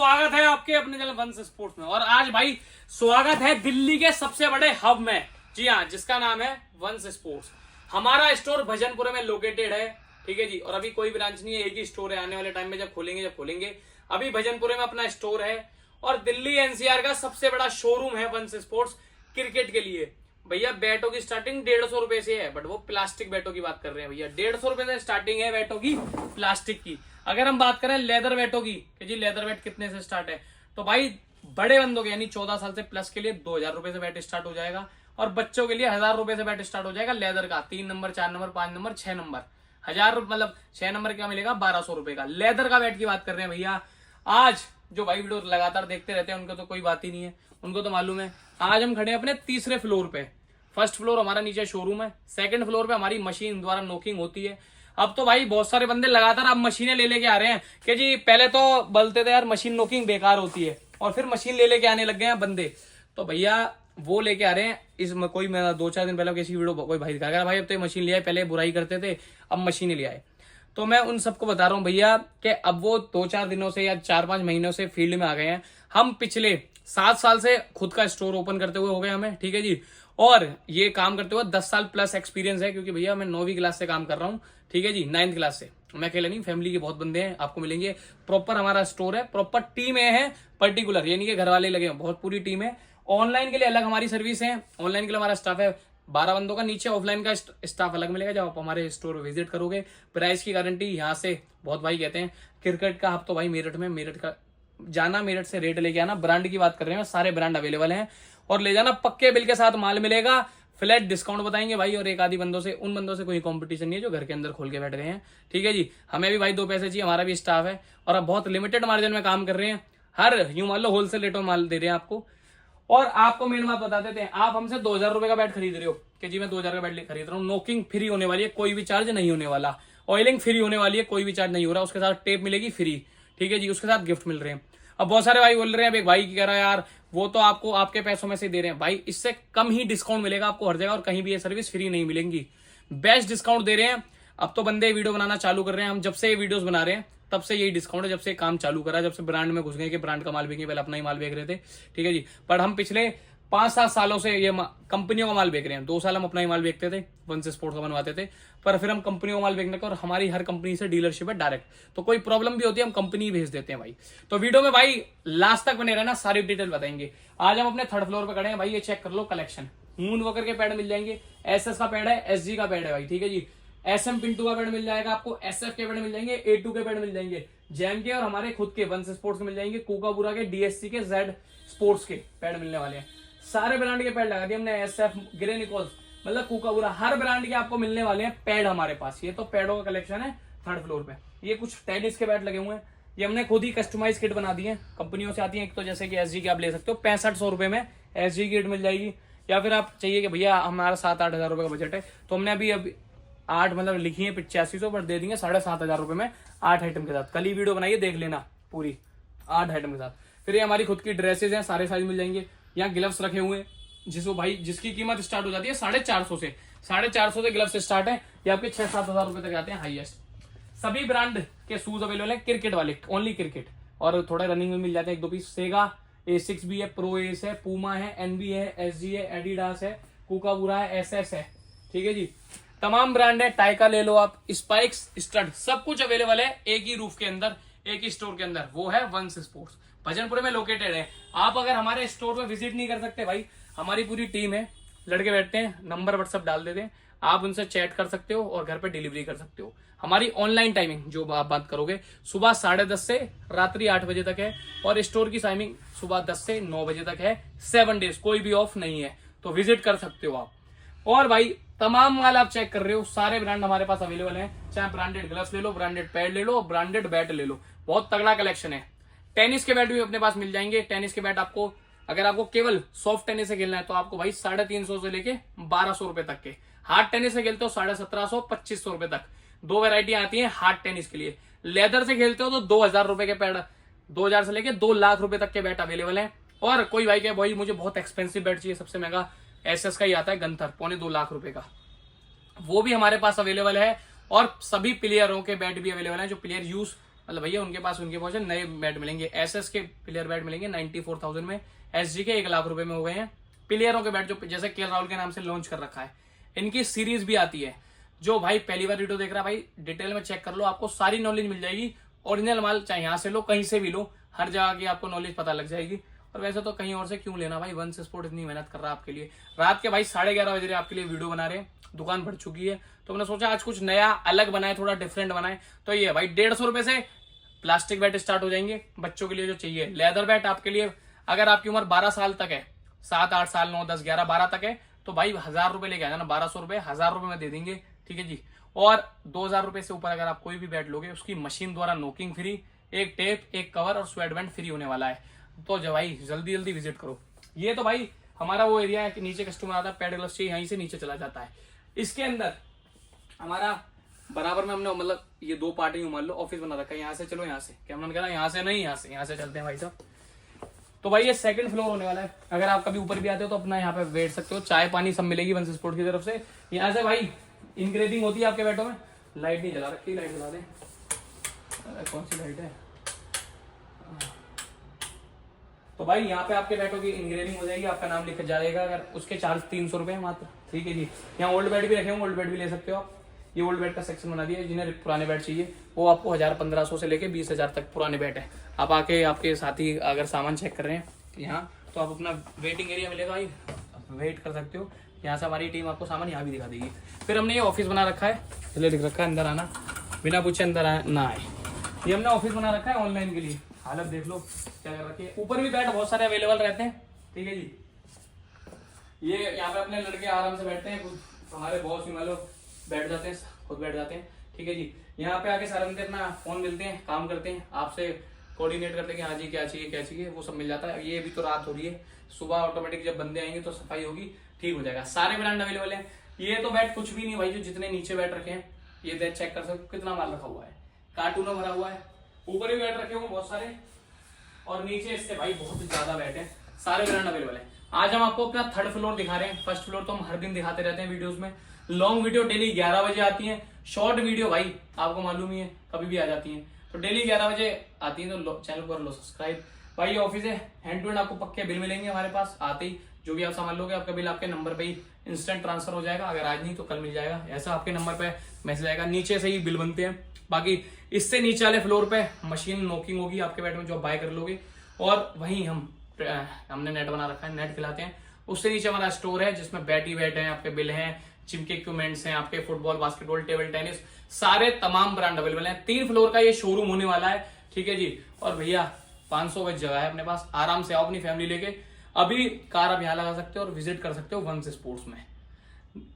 स्वागत है आपके अपने चैनल वंश स्पोर्ट्स में। और आज भाई स्वागत है दिल्ली के सबसे बड़े हब में, जी हाँ, जिसका नाम है वंश स्पोर्ट्स। हमारा स्टोर भजनपुर में लोकेटेड है, ठीक है जी। और अभी कोई ब्रांच नहीं है, एक ही स्टोर है। आने वाले टाइम में जब खोलेंगे अभी भजनपुर में अपना स्टोर है। और दिल्ली एनसीआर का सबसे बड़ा शोरूम है वंश स्पोर्ट्स क्रिकेट के लिए। भैया बैटों की स्टार्टिंग 150 रुपए से है, बट वो प्लास्टिक बैटों की बात कर रहे हैं भैया। 150 रुपए से स्टार्टिंग है बैटों की प्लास्टिक की। अगर हम बात करें लेदर बैटों की कि जी लेदर बैट कितने से स्टार्ट है, तो भाई बड़े बंदों के यानी 14 साल से प्लस के लिए 2000 रुपए से बैट स्टार्ट हो जाएगा। और बच्चों के लिए 1000 रुपए से बैट स्टार्ट हो जाएगा लेदर का। 3 नंबर, 4 नंबर, 5 नंबर, 6 नंबर, 1000 मतलब 6 नंबर क्या मिलेगा, 1200 रुपए का लेदर का बैट की बात कर रहे हैं भैया। आज जो भाई वीडियो लगातार देखते रहते हैं उनको तो कोई बात ही नहीं है, उनको तो मालूम है। आज हम खड़े हैं अपने तीसरे फ्लोर पे। फर्स्ट फ्लोर हमारा नीचे शोरूम है, सेकंड फ्लोर पे हमारी मशीन द्वारा नोकिंग होती है। अब तो भाई बहुत सारे बंदे लगातार अब मशीनें ले लेके आ रहे हैं कि जी पहले तो बोलते थे यार मशीन नोकिंग बेकार होती है, और फिर मशीन ले लेके आने लग गए हैं बंदे। तो भैया वो लेके आ रहे हैं इस कोई मैं 2-4 दिन पहले किसी वीडियो कोई भाई दिखा भाई अब तो मशीन ले आए, पहले बुराई करते थे अब मशीनें ले आए। तो मैं उन सबको बता रहा हूँ भैया कि अब वो 2-4 दिनों से या 4-5 महीनों से फील्ड में आ गए हैं। हम पिछले 7 साल से खुद का स्टोर ओपन करते हुए हो गए हमें, ठीक है जी। और ये काम करते हुए 10 साल प्लस एक्सपीरियंस है, क्योंकि भैया मैं 9वीं क्लास से काम कर रहा हूँ, ठीक है जी। 9th क्लास से मैं अकेले नहीं, फैमिली के बहुत बंदे हैं, आपको मिलेंगे। प्रॉपर हमारा स्टोर है, प्रॉपर टीम है पर्टिकुलर, यानी कि घर वाले लगे हैं, बहुत पूरी टीम है। ऑनलाइन के लिए अलग हमारी सर्विस है, ऑनलाइन के लिए हमारा स्टाफ है 12 बंदों का। नीचे ऑफलाइन का स्टाफ अलग मिलेगा जब आप हमारे स्टोर विजिट करोगे। प्राइस की गारंटी यहाँ से बहुत भाई कहते हैं क्रिकेट का हब तो भाई मेरठ में, मेरठ का जाना, मेरठ से रेट लेके आना। ब्रांड की बात कर रहे हैं, सारे ब्रांड अवेलेबल हैं और ले जाना, पक्के बिल के साथ माल मिलेगा, फ्लैट डिस्काउंट बताएंगे भाई। और एक आधी बंदों से, उन बंदों से कोई कंपटीशन नहीं है जो घर के अंदर खोल के बैठ गए हैं, ठीक है जी। हमें भी भाई 2 पैसे चाहिए, हमारा भी स्टाफ है और अब बहुत लिमिटेड मार्जिन में काम कर रहे हैं। हर यूं मान लो होलसेल रेटों में माल दे रहे हैं आपको। और आपको मेन बात बता देते हैं, आप हमसे 2000 रुपए का बैट खरीद रहे हो कि जी मैं 2000 का बैट खरीद रहा हूँ, नोकिंग फ्री होने वाली है, कोई भी चार्ज नहीं होने वाला। ऑयलिंग फ्री होने वाली है, कोई भी चार्ज नहीं हो रहा। उसके साथ टेप मिलेगी फ्री, ठीक है जी, उसके साथ गिफ्ट मिल रहे हैं। अब बहुत सारे भाई बोल रहे हैं, अब एक भाई की कह रहा है यार वो तो आपको आपके पैसों में से दे रहे हैं। भाई इससे कम ही डिस्काउंट मिलेगा आपको हर जगह, और कहीं भी ये सर्विस फ्री नहीं मिलेंगी। बेस्ट डिस्काउंट दे रहे हैं। अब तो बंदे वीडियो बनाना चालू कर रहे हैं, हम जब से ये वीडियोस बना रहे हैं तब से यही डिस्काउंट है, जब से काम चालू करा, जब से ब्रांड में घुस गए कि ब्रांड का माल बेचेंगे, पहले अपना ही माल बेच रहे थे, ठीक है जी। पर हम पिछले 5-7 सालों से ये कंपनियों का माल बेच रहे हैं। 2 साल हम अपना ही माल बेचते थे, वंश स्पोर्ट्स का बनवाते थे, पर फिर हम कंपनियों का माल बेचने का, और हमारी हर कंपनी से डीलरशिप है डायरेक्ट, तो कोई प्रॉब्लम भी होती है हम कंपनी भेज देते हैं भाई। तो वीडियो में भाई लास्ट तक बने रहना, सारी डिटेल बताएंगे। आज हम अपने 3rd फ्लोर पे खड़े हैं भाई, ये चेक कर लो कलेक्शन। मून वॉकर के पैड मिल जाएंगे, एसएस का पैड है, एसजी का पैड है भाई, ठीक है जी। एसएम पिंटू का पैड मिल जाएगा आपको, एसएफ के पैड मिल जाएंगे, A2 के पैड मिल जाएंगे, जैम के और हमारे खुद के वंश स्पोर्ट्स के मिल जाएंगे, कोकाबुरा के, डीएससी के, जेड स्पोर्ट्स के पैड मिलने वाले हैं। सारे ब्रांड के पैड लगा दिए हमने, एसएफ, ग्रे निकोल्स, मतलब कोकाबुरा, हर ब्रांड के आपको मिलने वाले हैं पैड हमारे पास। ये तो पैडों का कलेक्शन है 3rd फ्लोर पे। ये कुछ टेनिस के पैड लगे हुए हैं, ये हमने खुद ही कस्टमाइज किट बना दी है, कंपनियों से आती है। एक तो जैसे कि एसजी की आप ले सकते हो, 6500 रुपए में एसजी की किट मिल जाएगी। या फिर आप चाहिए कि भैया हमारा 7-8 हजार रुपए का बजट है, तो हमने अभी 8 मतलब लिखी है 8500, पर दे देंगे 7500 रुपए में 8 आइटम के साथ। कल ही वीडियो बनाइए, देख लेना पूरी 8 आइटम के साथ। फिर ये हमारी खुद की ड्रेसेज हैं, सारे साइज मिल जाएंगे। यहाँ ग्लव्स रखे हुए हैं जिसको भाई जिसकी कीमत स्टार्ट हो जाती है 450 से, 450 से ग्लव्स स्टार्ट है। ये आपके 6-7 हजार रुपए तक आते हैं हाईएस्ट। सभी ब्रांड के शूज अवेलेबल है, क्रिकेट वाले, ओनली क्रिकेट, और थोड़ा रनिंग में मिल जाते हैं 1-2 पीस। सेगा A6 भी है, प्रो एस है, पूमा है, एनबी है, एसजी है, एडिडास है, कोकाबुरा है, एसएस है, ठीक है जी। तमाम ब्रांड है, टाइका ले लो आप, स्पाइक्स, स्टड, सब कुछ अवेलेबल है एक ही रूफ के अंदर, एक ही स्टोर के अंदर। वो है वंश स्पोर्ट्स, भजनपुर में लोकेटेड है। आप अगर हमारे स्टोर पे विजिट नहीं कर सकते भाई, हमारी पूरी टीम है, लड़के बैठते हैं, नंबर व्हाट्सएप डाल देते हैं, आप उनसे चैट कर सकते हो और घर पे डिलीवरी कर सकते हो। हमारी ऑनलाइन टाइमिंग जो आप बात करोगे सुबह 10:30 से रात्रि 8 बजे तक है, और स्टोर की टाइमिंग सुबह 10 से 9 बजे तक है। 7 डेज, कोई भी ऑफ नहीं है, तो विजिट कर सकते हो आप। और भाई तमाम माल आप चेक कर रहे हो, सारे ब्रांड हमारे पास अवेलेबल हैं, चाहे ब्रांडेड ग्लव्स ले लो, ब्रांडेड पैड ले लो, ब्रांडेड बैट ले लो, बहुत तगड़ा कलेक्शन है। टेनिस के बैट भी अपने पास मिल जाएंगे। टेनिस के बैट आपको, अगर आपको केवल सॉफ्ट टेनिस से खेलना है तो आपको भाई 350 से लेके 1200 रुपए तक के, हार्ड टेनिस से खेलते हो 1750, 2500 रुपए तक। 2 वैरायटी आती है हार्ड टेनिस के लिए। लेदर से खेलते हो तो 2000 रुपए के पैड, 2000 से लेके 2 लाख रुपए तक के बैट अवेलेबल है। और कोई भाई कहे भाई मुझे बहुत एक्सपेंसिव बैट चाहिए, सबसे महंगा एसएस का ही आता है गंथर, 2.25 लाख रुपए का, वो भी हमारे पास अवेलेबल है। और सभी प्लेयरों के बैट भी अवेलेबल है, जो प्लेयर यूज मतलब भैया उनके पास नए बैट मिलेंगे। एसएस के प्लेयर बैट मिलेंगे 94,000 में, एसजी के 1 लाख रुपए में हो गए हैं प्लेयरों के बैट, जो जैसे केएल राहुल के नाम से लॉन्च कर रखा है। इनकी सीरीज भी आती है। जो भाई पहली बार वीडियो देख रहा है भाई डिटेल में चेक कर लो, आपको सारी नॉलेज मिल जाएगी। ओरिजिनल माल चाहे यहाँ से लो कहीं से भी लो, हर जगह की आपको नॉलेज पता लग जाएगी। और वैसे तो कहीं और से क्यों लेना भाई, वंश स्पोर्ट इतनी मेहनत कर रहा है आपके लिए। रात के भाई 11:30 बजे आपके लिए वीडियो बना रहे हैं, दुकान भर चुकी है, तो मैंने सोचा आज कुछ नया अलग बनाए, थोड़ा डिफरेंट बनाए। तो ये भाई 150 रुपए से प्लास्टिक बैट स्टार्ट हो जाएंगे बच्चों के लिए जो चाहिए। लेदर बैट आपके लिए, अगर आपकी उम्र 12 साल तक है, 7, 8 साल, 9, 10, 11, 12 तक है, तो भाई 1000 रुपए लेके आ जाना, 1200 रुपए, 1000 रुपए में दे देंगे, ठीक है जी। और 2000 रुपए से ऊपर अगर आप कोई भी बैट लोगे, उसकी मशीन द्वारा नोकिंग फ्री, एक टेप, एक कवर और स्वेट बैंड फ्री होने वाला है। तो जो भाई जल्दी जल्दी विजिट करो। ये तो भाई हमारा वो एरिया है कि नीचे कस्टमर आता है, पैड ग्लव्स चाहिए, यहीं से नीचे चला जाता है। इसके अंदर हमारा बराबर में हमने मतलब ये 2 पार्टी मान लो ऑफिस बना रखा है। यहाँ से चलो, यहाँ से कैमरा ने कहा यहाँ से नहीं, यहाँ से चलते हैं भाई साहब। तो भाई ये 2nd फ्लोर होने वाला है। अगर आप कभी ऊपर भी आते हो तो अपना यहाँ पे बैठ सकते हो, चाय पानी सब मिलेगी वंश स्पोर्ट की तरफ से। यहाँ से भाई इंग्रेविंग होती है आपके बैटों में। लाइट नहीं जला रखी, लाइट जला दें। कौन सी लाइट है? तो भाई यहाँ पे आपके बैटों की इंग्रेविंग हो जाएगी, आपका नाम लिखा जाएगा। अगर उसके चार्ज 300 रुपए मात्र, ठीक है जी। यहाँ ओल्ड बैट भी रखे हैं, ओल्ड बैट भी ले सकते हो आप। ये ओल्ड बैट का सेक्शन बना दिया है। जिन्हें पुराने बैट चाहिए वो आपको 1000-1500 से लेके 20,000 तक पुराने बैट है। आप आके आपके साथी अगर सामान चेक कर रहे हैं यहाँ, तो आप अपना वेटिंग एरिया मिलेगा भाई, वेट कर सकते हो। यहाँ से हमारी टीम आपको सामान यहाँ भी दिखा देगी। फिर हमने ये ऑफिस बना रखा है, पहले लिख रखा है अंदर आना, बिना पूछे अंदर ना आए। ये हमने ऑफिस बना रखा है ऑनलाइन के लिए। हालत देख लो क्या कर रखी है। ऊपर भी बैट बहुत सारे अवेलेबल रहते हैं, ठीक है जी। ये यहाँ पे अपने लड़के आराम से बैठते हैं, हमारे बॉस भी मतलब बैठ जाते हैं, खुद बैठ जाते हैं, ठीक है जी। यहाँ पे आके सारे बंदे अपना फोन मिलते हैं, काम करते हैं, आपसे कोऑर्डिनेट करते हैं कि हाँ जी क्या चाहिए, वो सब मिल जाता है। ये भी तो रात हो रही है, सुबह ऑटोमेटिक जब बंदे आएंगे तो सफाई होगी, ठीक हो जाएगा। सारे ब्रांड अवेलेबल है। ये तो बैट कुछ भी नहीं भाई, जो जितने नीचे बैट रखे हैं ये बैट चेक कर सकते हो कितना माल रखा हुआ है, कार्टूनों भरा हुआ है। ऊपर भी बैट रखे हुए बहुत सारे, और नीचे इससे भाई बहुत ज्यादा बैट है, सारे ब्रांड अवेलेबल है। आज हम आपको अपना 3rd फ्लोर दिखा रहे हैं। 1st फ्लोर तो हम हर दिन दिखाते रहते हैं वीडियोस में। लॉन्ग वीडियो डेली 11 बजे आती है, शॉर्ट वीडियो भाई आपको मालूम ही है कभी भी आ जाती है, तो डेली 11 बजे आती है। तो चैनल को कर लो सब्सक्राइब। भाई ये ऑफिस है, हैंड टू हैंड आपको पक्के बिल मिलेंगे हमारे पास आते ही। जो भी आप सामान लोगे आपका बिल आपके नंबर पे ही इंस्टेंट ट्रांसफर हो जाएगा, अगर आज नहीं तो कल मिल जाएगा। ऐसा आपके नंबर पे मैसेज आएगा, नीचे से ही बिल बनते हैं। बाकी इससे नीचे वाले फ्लोर पे मशीन नोकिंग होगी आपके बैट में, जो आप बाय कर लोगे। और वहीं हमने नेट बना रखा है, नेट खिलाते हैं। उससे नीचे हमारा स्टोर है जिसमें बैट है, आपके बिल हैं, जिम के इक्विपमेंट्स हैं, आपके फुटबॉल, बास्केटबॉल, टेबल टेनिस, सारे तमाम ब्रांड अवेलेबल हैं। 3 फ्लोर का ये शोरूम होने वाला है, ठीक है जी। और भैया 500 गज जगह है अपने पास, आराम से आओ अपनी फैमिली लेके। अभी कार आप यहाँ लगा सकते हो और विजिट कर सकते हो वंश स्पोर्ट्स में।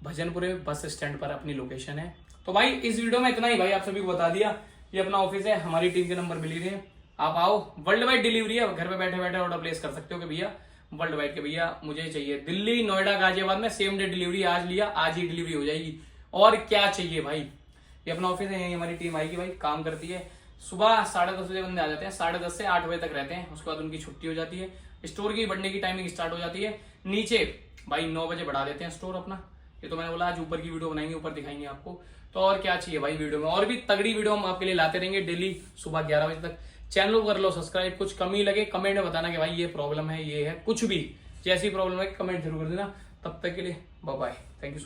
भजनपुरे बस स्टैंड पर अपनी लोकेशन है। तो भाई इस वीडियो में इतना ही भाई, आप सभी को बता दिया। ये अपना ऑफिस है, हमारी टीम के नंबर मिल रहे हैं, आप आओ। वर्ल्ड वाइड डिलीवरी है, घर पे बैठे बैठे ऑर्डर प्लेस कर सकते हो कि भैया वर्ल्ड वाइड के भैया मुझे चाहिए दिल्ली, नोएडा, गाजियाबाद में सेम डे डिलीवरी। आज लिया आज ही डिलीवरी हो जाएगी, और क्या चाहिए भाई। ये अपना ऑफिस है, यही हमारी टीम आएगी भाई, काम करती है। सुबह 10:30 बजे बंदे आ जाते हैं, 10:30 से 8 बजे तक रहते हैं, उसके बाद उनकी छुट्टी हो जाती है। स्टोर की बढ़ने की टाइमिंग स्टार्ट हो जाती है, नीचे भाई 9 बजे बढ़ा देते हैं स्टोर अपना। ये तो मैंने बोला आज ऊपर की वीडियो बनाएंगे, ऊपर दिखाएंगे आपको। तो और क्या चाहिए भाई वीडियो में, और भी तगड़ी वीडियो हम आपके लिए लाते रहेंगे डेली सुबह 11 बजे तक। चैनल को कर लो सब्सक्राइब। कुछ कमी लगे कमेंट में बताना कि भाई ये प्रॉब्लम है, ये है, कुछ भी जैसी प्रॉब्लम है कमेंट जरूर कर देना। तब तक के लिए बाय बाय, थैंक यू।